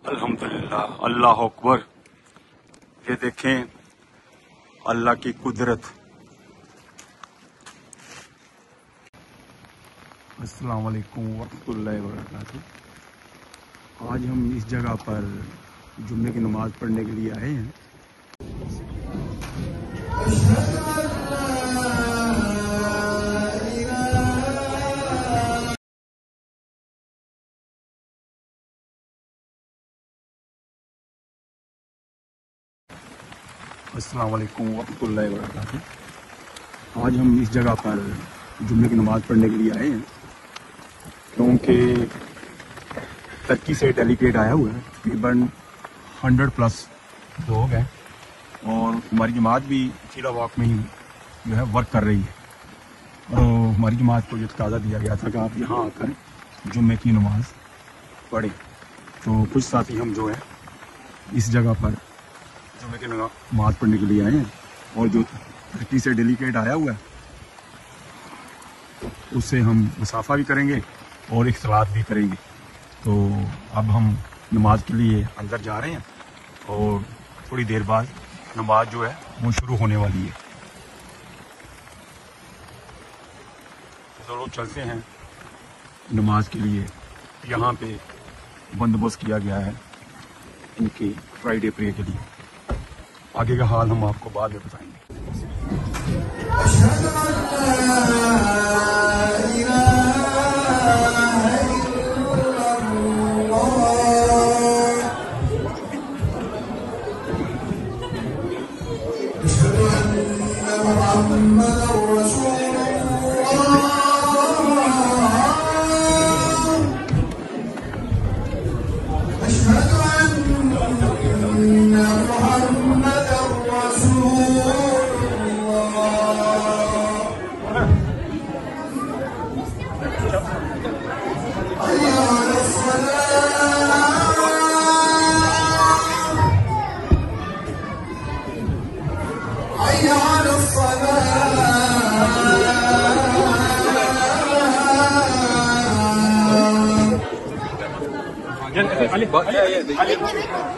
अल्हम्दुलिल्लाह, अल्लाह अकबर। ये देखें अल्लाह की कुदरत। अस्सलाम वालेकुम वरहमतुल्लाहि वबरकातुहू। आज हम इस जगह पर जुम्मे की नमाज पढ़ने के लिए आए हैं। अस्सलाम वालेकुम वरहमतुल्लाहि वबरकातुहू। आज हम इस जगह पर जुम्मे की नमाज पढ़ने के लिए आए हैं क्योंकि टर्की से डेलीगेट आया हुआ है। तकरीबन 100+ लोग हैं और हमारी जमात भी चीला वॉक में ही जो है वर्क कर रही है। और हमारी जमात को ये तकाज़ा दिया गया था कि आप यहाँ आकर जुम्मे की नमाज पढ़ें। तो कुछ साथी हम जो है इस जगह पर जुम्मे की नमाज पढ़ने के लिए आए हैं और जो टर्की से डेलीगेट आया हुआ है उससे हम मुसाफा भी करेंगे और इख्तिलात भी करेंगे। तो अब हम नमाज के लिए अंदर जा रहे हैं और थोड़ी देर बाद नमाज जो है वो शुरू होने वाली है। तो लोग चलते हैं नमाज के लिए। यहाँ पे बंदोबस्त किया गया है इनके फ्राइडे प्रे के लिए। आगे का हाल हम आपको बाद में बताएंगे।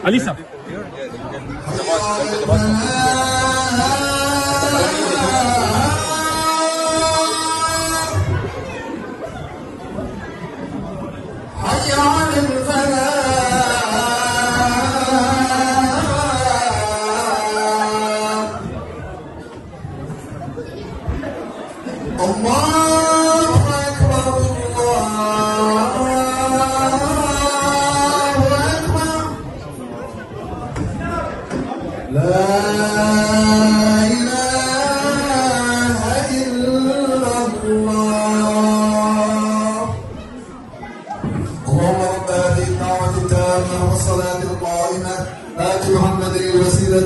Ali साहब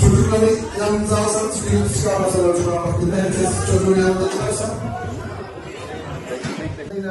Çocukları yanınıza alsanız bir çıkarmasalar şuna bakın. Herkes çocuğun yanında çıkarsa.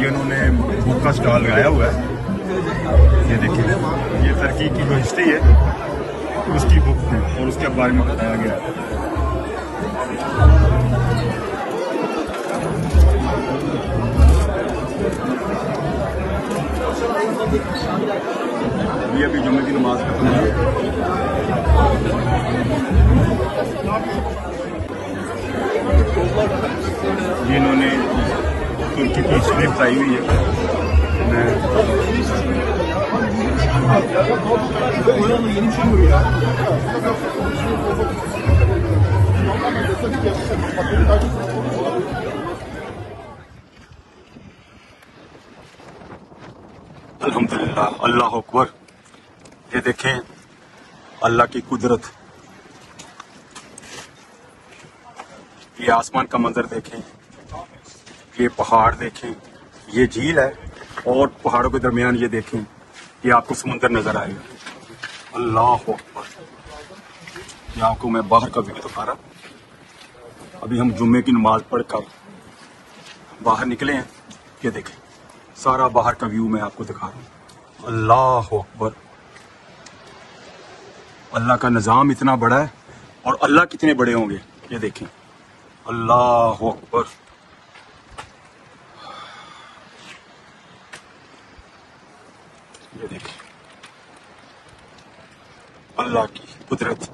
जिन्होंने बुक का स्टॉल लगाया हुआ है, ये देखिए, ये टर्की की जो हिस्ट्री है उसकी बुक है और उसके बारे में बताया गया है। ये अभी जुम्मे की नमाज खत्म है। जिन्होंने तुर्की की हिस्ट्री बताई हुई है, मैं अल्लाह अकबर। ये देखें अल्लाह की कुदरत। ये आसमान का मंजर देखें, ये पहाड़ देखें, ये झील है और पहाड़ों के दरमियान ये देखें, ये आपको समुंदर नजर आएगा। अल्लाह अकबर। ये आपको मैं बाहर का व्यू दिखा रहा। अभी हम जुम्मे की नमाज पढ़कर बाहर निकले हैं। ये देखें सारा बाहर का व्यू मैं आपको दिखा रहा हूँ। अल्लाह अकबर। अल्लाह का निज़ाम इतना बड़ा है और अल्लाह कितने बड़े होंगे ये देखें। अल्लाह अकबर। ये देखें अल्लाह की कुदरत,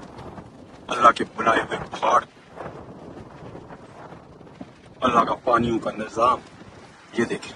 अल्लाह के बनाए हुए पहाड़, अल्लाह का पानियों का निज़ाम। ये देखें